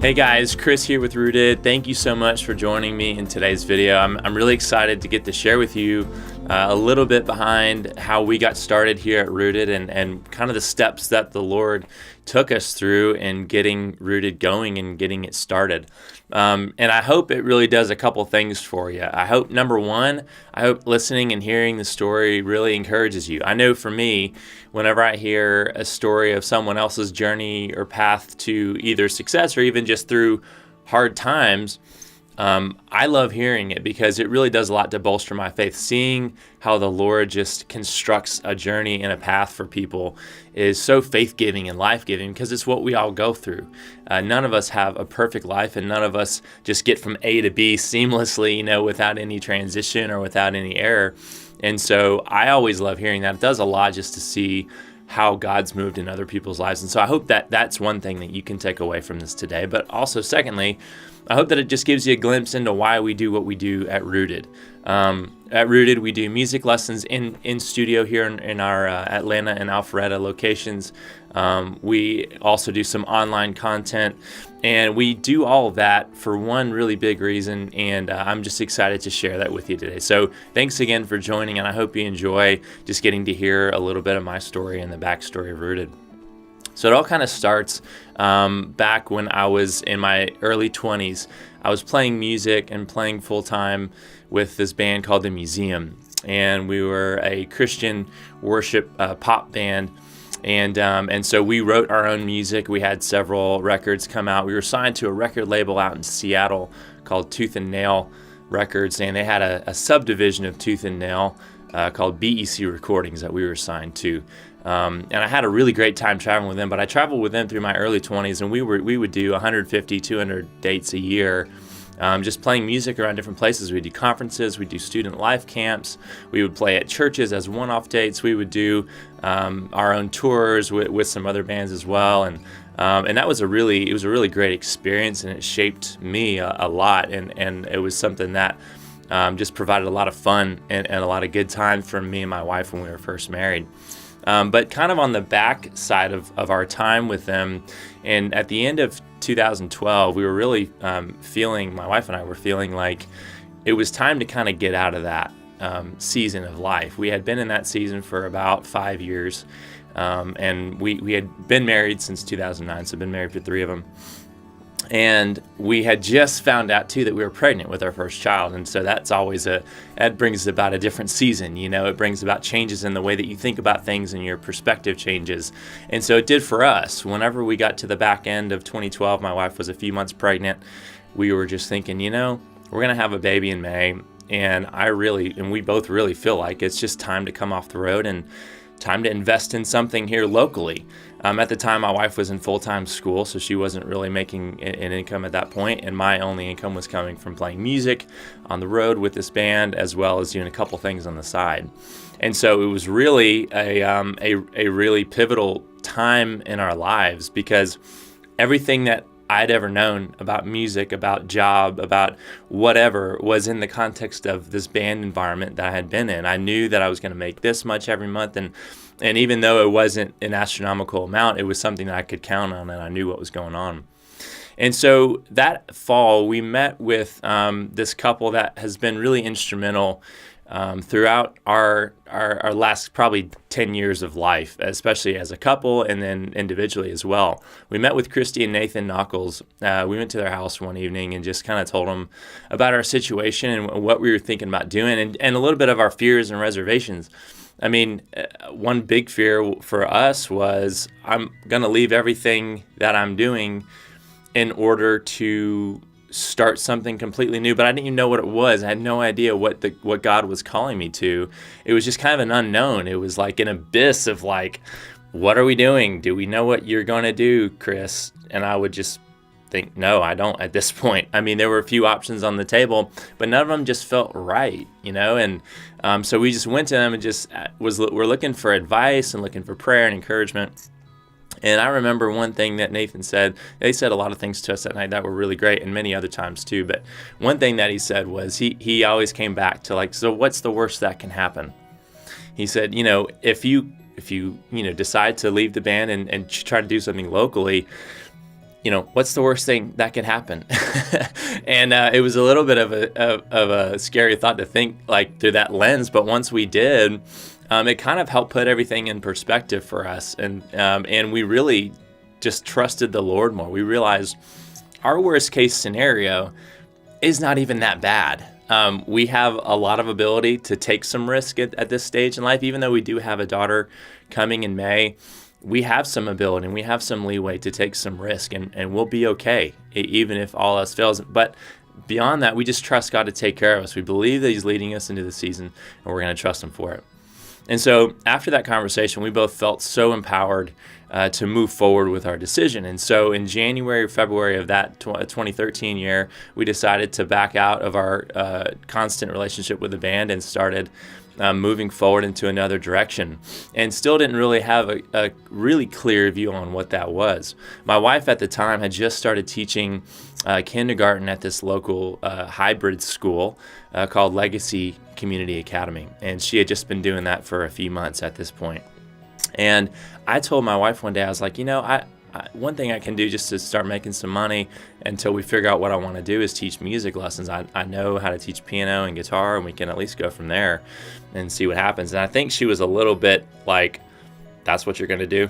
Hey guys, Chris here with Rooted. Thank you so much for joining me in today's video. I'm really excited to get to share with you a little bit behind how we got started here at Rooted and kind of the steps that the Lord took us through in getting Rooted going and getting it started. And I hope it really does a couple things for you. I hope, number one, I hope listening and hearing the story really encourages you. I know for me, whenever I hear a story of someone else's journey or path to either success or even just through hard times, I love hearing it because it really does a lot to bolster my faith. Seeing how the Lord just constructs a journey and a path for people is so faith-giving and life-giving because it's what we all go through. None of us have a perfect life, and none of us just get from A to B seamlessly, without any transition or without any error. And so I always love hearing that. It does a lot just to see how God's moved in other people's lives. And so I hope that that's one thing that you can take away from this today. But also, secondly, I hope that it just gives you a glimpse into why we do what we do at Rooted. At Rooted, we do music lessons in studio here in our Atlanta and Alpharetta locations. We also do some online content, and we do all of that for one really big reason, and I'm just excited to share that with you today. So thanks again for joining, and I hope you enjoy just getting to hear a little bit of my story and the backstory of Rooted. So it all kind of starts back when I was in my early 20s. I was playing music and playing full-time with this band called The Museum. And we were a Christian worship pop band. And so we wrote our own music. We had several records come out. We were signed to a record label out in Seattle called Tooth and Nail Records. And they had a subdivision of Tooth and Nail called BEC Recordings that we were signed to. And I had a really great time traveling with them, but I traveled with them through my early 20s, and we would do 150, 200 dates a year, just playing music around different places. We'd do conferences, we'd do student life camps, we would play at churches as one-off dates, we would do our own tours with some other bands as well, and that was a really great experience, and it shaped me a lot, and it was something that just provided a lot of fun and a lot of good times for me and my wife when we were first married. But kind of on the back side of our time with them, and at the end of 2012, we were really my wife and I were feeling like it was time to kind of get out of that season of life. We had been in that season for about 5 years, and we had been married since 2009, so been married for 3 of them. And we had just found out too that we were pregnant with our first child, and so that's always that brings about a different season. It brings about changes in the way that you think about things, and your perspective changes. And so it did for us. Whenever we got to the back end of 2012, my wife was a few months pregnant. We were just thinking, we're gonna have a baby in May, and we both really feel like it's just time to come off the road and time to invest in something here locally. At the time, my wife was in full-time school, so she wasn't really making an income at that point, and my only income was coming from playing music on the road with this band, as well as doing a couple things on the side. And so it was really a really pivotal time in our lives, because everything that I'd ever known about music, about job, about whatever was in the context of this band environment that I had been in. I knew that I was going to make this much every month, and even though it wasn't an astronomical amount, it was something that I could count on, and I knew what was going on. And so that fall, we met with this couple that has been really instrumental throughout our last probably 10 years of life, especially as a couple and then individually as well. We met with Christy and Nathan Knuckles. We went to their house one evening and just kind of told them about our situation and what we were thinking about doing, and a little bit of our fears and reservations. I mean, one big fear for us was, I'm going to leave everything that I'm doing in order to start something completely new, but I didn't even know what it was. I had no idea what God was calling me to. It was just kind of an unknown. It was like an abyss of like, what are we doing? Do we know what you're going to do, Chris? And I would just think, no, I don't at this point. I mean, there were a few options on the table, but none of them just felt right, and so we just went to them and just we're looking for advice and looking for prayer and encouragement. And I remember one thing that Nathan said. They said a lot of things to us that night that were really great, and many other times too. But one thing that he said was he always came back to like, so what's the worst that can happen? He said, if you decide to leave the band and try to do something locally, what's the worst thing that could happen? And it was a little bit of a scary thought to think like through that lens. But once we did, it kind of helped put everything in perspective for us. And we really just trusted the Lord more. We realized our worst case scenario is not even that bad. We have a lot of ability to take some risk at this stage in life. Even though we do have a daughter coming in May, we have some ability and we have some leeway to take some risk, and we'll be okay, even if all else fails. But beyond that, we just trust God to take care of us. We believe that He's leading us into the season, and we're going to trust Him for it. And so after that conversation, we both felt so empowered to move forward with our decision. And so in January, February of that 2013 year, we decided to back out of our constant relationship with the band and started moving forward into another direction, and still didn't really have a really clear view on what that was. My wife at the time had just started teaching kindergarten at this local hybrid school called Legacy Community Academy, and she had just been doing that for a few months at this point. And I told my wife one day, I was like, one thing I can do just to start making some money until we figure out what I want to do is teach music lessons. I know how to teach piano and guitar, and we can at least go from there and see what happens. And I think she was a little bit like, that's what you're going to do?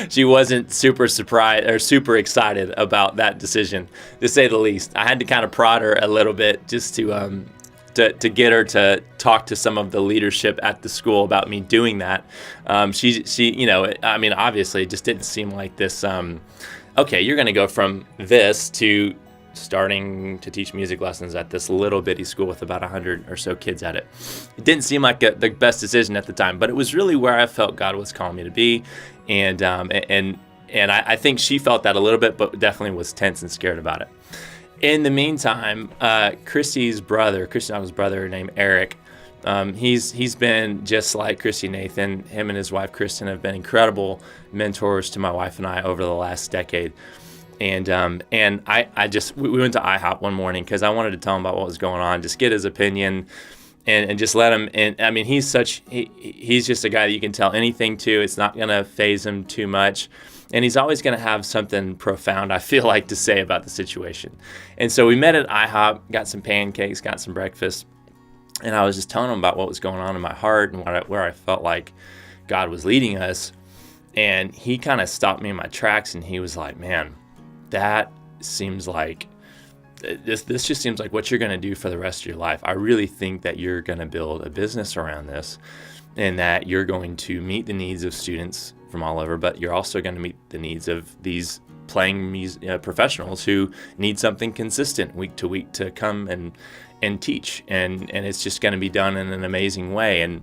She wasn't super surprised or super excited about that decision, to say the least. I had to kind of prod her a little bit just to get her to talk to some of the leadership at the school about me doing that. She obviously it just didn't seem like this, okay, you're going to go from this to starting to teach music lessons at this little bitty school with about 100 or so kids at it. It didn't seem like the best decision at the time, but it was really where I felt God was calling me to be. And I think she felt that a little bit, but definitely was tense and scared about it. In the meantime, Christy's brother named Eric, he's been just like Christy Nathan. Him and his wife Kristen have been incredible mentors to my wife and I over the last decade. And we went to IHOP one morning because I wanted to tell him about what was going on, just get his opinion, and just let him. And I mean, he's just a guy that you can tell anything to. It's not gonna faze him too much. And he's always going to have something profound, I feel like, to say about the situation. And so we met at IHOP, got some pancakes, got some breakfast, and I was just telling him about what was going on in my heart and where I felt like God was leading us. And he kind of stopped me in my tracks, and he was like, man, that seems like, this just seems like what you're going to do for the rest of your life. I really think that you're going to build a business around this, and that you're going to meet the needs of students from all over, but you're also going to meet the needs of these playing professionals who need something consistent week to week to come and teach, and it's just going to be done in an amazing way. And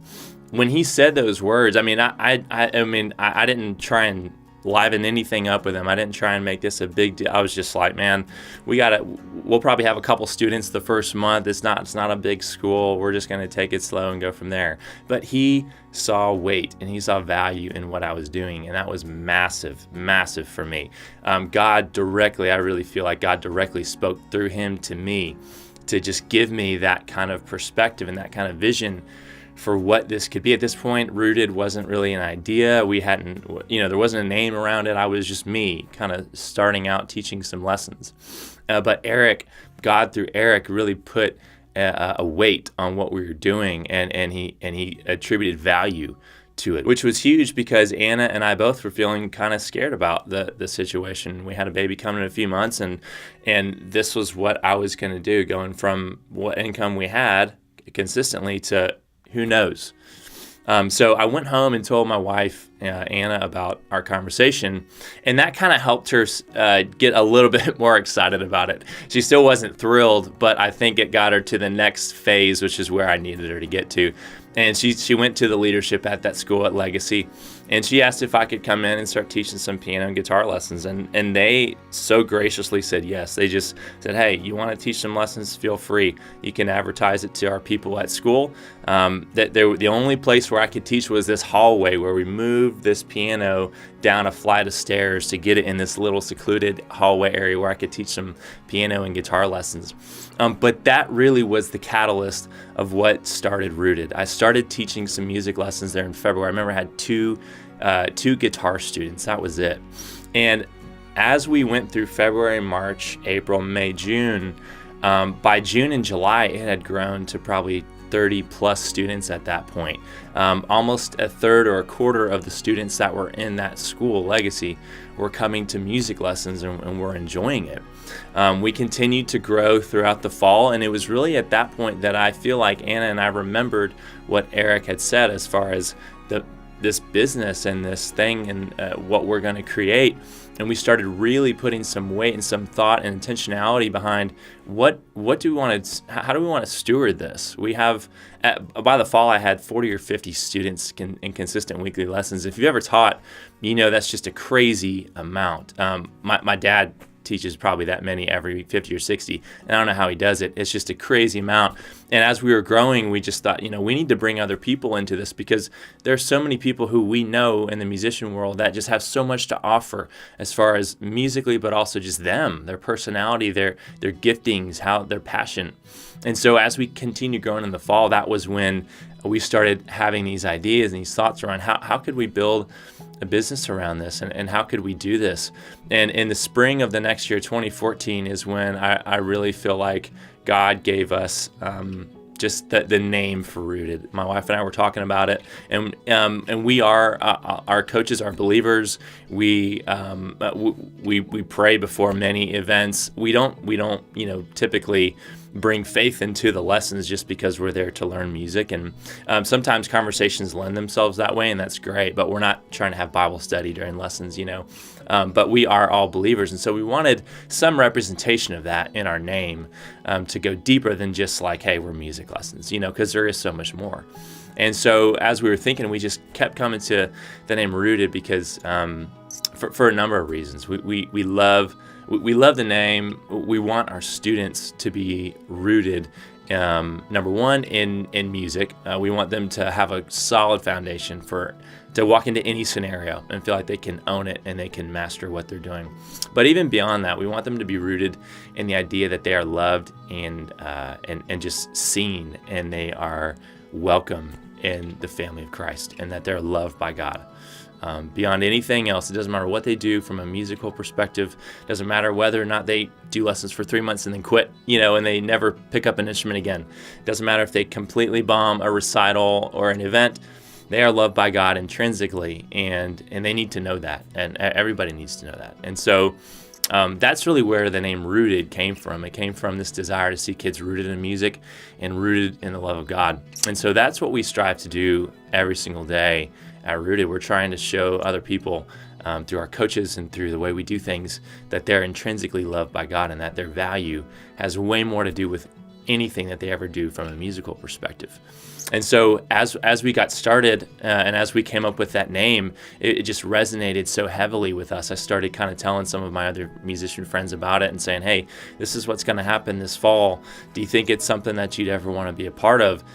when he said those words, I mean, I didn't try and liven anything up with him. I didn't try and make this a big deal. I was just like, man, we'll probably have a couple students the first month. It's not a big school. We're just going to take it slow and go from there. But he saw weight and he saw value in what I was doing, and that was massive for me. I really feel like God directly spoke through him to me to just give me that kind of perspective and that kind of vision for what this could be. At this point, Rooted wasn't really an idea. We hadn't, there wasn't a name around it. I was just me kind of starting out teaching some lessons. But God through Eric really put a weight on what we were doing, and he attributed value to it, which was huge because Anna and I both were feeling kind of scared about the situation. We had a baby coming in a few months, and this was what I was going to do, going from what income we had consistently to who knows. So I went home and told my wife, Anna, about our conversation, and that kind of helped her get a little bit more excited about it. She still wasn't thrilled, but I think it got her to the next phase, which is where I needed her to get to. And she went to the leadership at that school at Legacy, and she asked if I could come in and start teaching some piano and guitar lessons. And they so graciously said yes. They just said, hey, you want to teach some lessons? Feel free. You can advertise it to our people at school. The only place where I could teach was this hallway where we moved this piano down a flight of stairs to get it in this little secluded hallway area where I could teach some piano and guitar lessons. But that really was the catalyst of what started Rooted. I started teaching some music lessons there in February. I remember I had two guitar students. That was it. And as we went through February, March, April, May, June, by June and July, it had grown to probably 30 plus students at that point. Almost a third or a quarter of the students that were in that school, Legacy, were coming to music lessons and were enjoying it. We continued to grow throughout the fall, and it was really at that point that I feel like Anna and I remembered what Eric had said as far as this business and this thing and what we're going to create. And we started really putting some weight and some thought and intentionality behind what do we want to, how do we want to steward this? We have, by the fall, I had 40 or 50 students in consistent weekly lessons. If you've ever taught, you know that's just a crazy amount. My dad teaches probably that many every 50 or 60. And I don't know how he does it. It's just a crazy amount. And as we were growing, we just thought, we need to bring other people into this, because there's so many people who we know in the musician world that just have so much to offer as far as musically, but also just them, their personality, their giftings, their passion. And so as we continued growing in the fall, that was when we started having these ideas and these thoughts around how could we build a business around this, and how could we do this. And in the spring of the next year, 2014, is when I really feel like God gave us just the name for Rooted. My wife and I were talking about it, and we are our coaches are believers. We pray before many events. We don't typically bring faith into the lessons just because we're there to learn music. And sometimes conversations lend themselves that way, and that's great, but we're not trying to have Bible study during lessons, but we are all believers. And so we wanted some representation of that in our name, to go deeper than just like, hey, we're music lessons, because there is so much more. And so as we were thinking, we just kept coming to the name Rooted because for a number of reasons. We love the name. We want our students to be rooted, number one, in music. We want them to have a solid foundation to walk into any scenario and feel like they can own it and they can master what they're doing. But even beyond that, we want them to be rooted in the idea that they are loved and just seen, and they are welcome in the family of Christ, and that they're loved by God. Beyond anything else, it doesn't matter what they do from a musical perspective. It doesn't matter whether or not they do lessons for 3 months and then quit, and they never pick up an instrument again. It doesn't matter if they completely bomb a recital or an event. They are loved by God intrinsically, and they need to know that, and everybody needs to know that. And so that's really where the name Rooted came from. It came from this desire to see kids rooted in music and rooted in the love of God. And so that's what we strive to do every single day at Rooted. We're trying to show other people through our coaches and through the way we do things that they're intrinsically loved by God, and that their value has way more to do with anything that they ever do from a musical perspective. And so as we got started and as we came up with that name, it just resonated so heavily with us. I started kind of telling some of my other musician friends about it and saying, hey, this is what's going to happen this fall. Do you think it's something that you'd ever want to be a part of?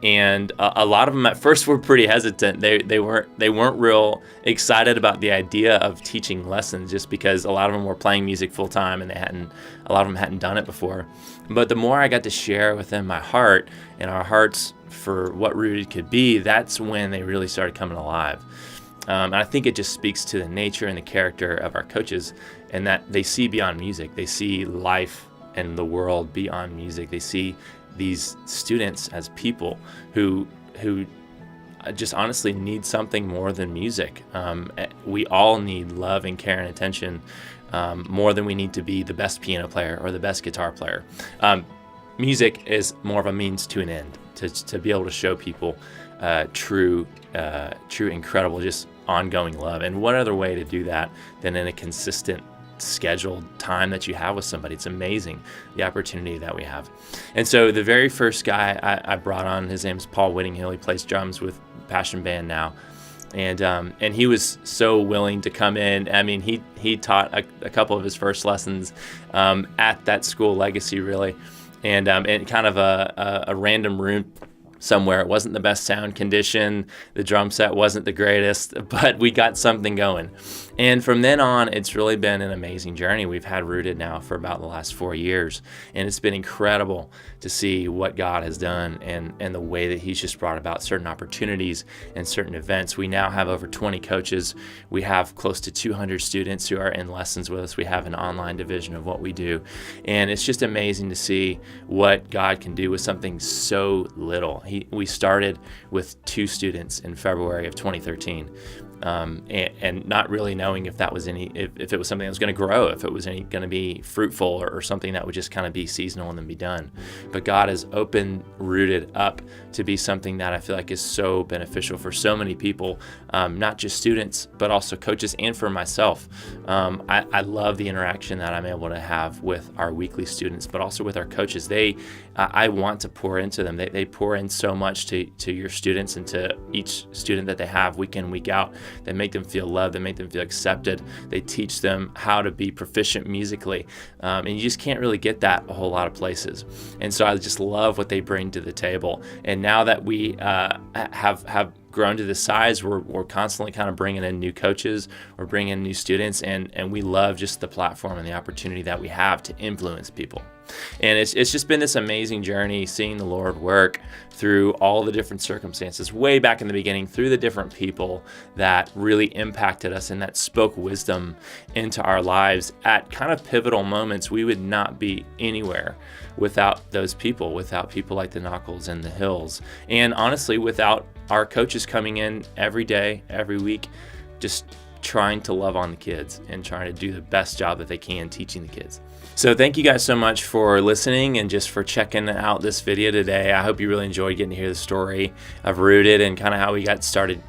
And a lot of them at first were pretty hesitant. They weren't real excited about the idea of teaching lessons, just because a lot of them were playing music full time and a lot of them hadn't done it before. But the more I got to share with them my heart and our hearts for what Rooted could be, that's when they really started coming alive. And I think it just speaks to the nature and the character of our coaches, and that they see beyond music. They see life and the world beyond music. They see these students as people who just honestly need something more than music. We all need love and care and attention more than we need to be the best piano player or the best guitar player. Music is more of a means to an end, to be able to show people true, incredible, just ongoing love. And what other way to do that than in a consistent, scheduled time that you have with somebody? It's amazing the opportunity that we have. And so the very first guy I brought on, his name's Paul Whittinghill. He plays drums with Passion Band now, and he was so willing to come in. I mean, he taught a couple of his first lessons at that school, Legacy, really, and kind of a random room somewhere. It wasn't the best sound condition. The drum set wasn't the greatest, but we got something going. And from then on, it's really been an amazing journey. We've had Rooted now for about the last 4 years, and it's been incredible to see what God has done and the way that He's just brought about certain opportunities and certain events. We now have over 20 coaches. We have close to 200 students who are in lessons with us. We have an online division of what we do, and it's just amazing to see what God can do with something so little. We started with 2 students in February of 2013. And not really knowing if that was if it was something that was going to grow, if it was going to be fruitful or something that would just kind of be seasonal and then be done. But God has opened Rooted up to be something that I feel like is so beneficial for so many people, not just students, but also coaches and for myself. I love the interaction that I'm able to have with our weekly students, but also with our coaches. I want to pour into them. They pour in so much to your students and to each student that they have week in, week out. They make them feel loved. They make them feel accepted. They teach them how to be proficient musically. And you just can't really get that a whole lot of places. And so I just love what they bring to the table. And now that we have grown to this size, we're constantly kind of bringing in new coaches, we're bringing in new students, and we love just the platform and the opportunity that we have to influence people. And it's just been this amazing journey, seeing the Lord work through all the different circumstances way back in the beginning, through the different people that really impacted us and that spoke wisdom into our lives at kind of pivotal moments. We would not be anywhere without those people, without people like the Knuckles and the Hills, and honestly, without our coaches coming in every day, every week, just trying to love on the kids and trying to do the best job that they can teaching the kids. So thank you guys so much for listening and just for checking out this video today. I hope you really enjoyed getting to hear the story of Rooted and kind of how we got started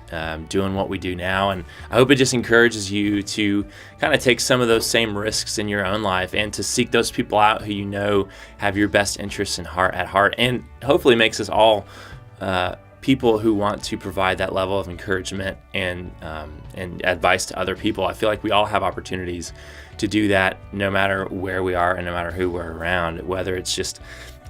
doing what we do now. And I hope it just encourages you to kind of take some of those same risks in your own life and to seek those people out who you know have your best interests at heart, and hopefully makes us all people who want to provide that level of encouragement and advice to other people. I feel like we all have opportunities to do that no matter where we are and no matter who we're around, whether it's just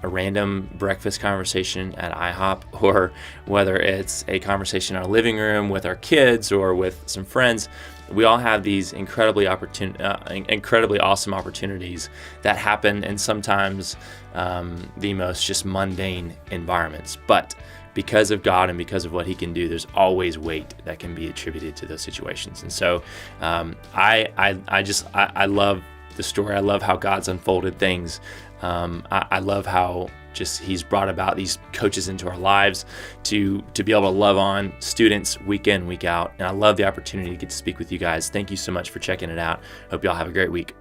a random breakfast conversation at IHOP or whether it's a conversation in our living room with our kids or with some friends. We all have these incredibly awesome opportunities that happen in sometimes the most just mundane environments. But because of God and because of what He can do, there's always weight that can be attributed to those situations. And so I love the story. I love how God's unfolded things. I love how just He's brought about these coaches into our lives to be able to love on students week in, week out. And I love the opportunity to get to speak with you guys. Thank you so much for checking it out. Hope y'all have a great week.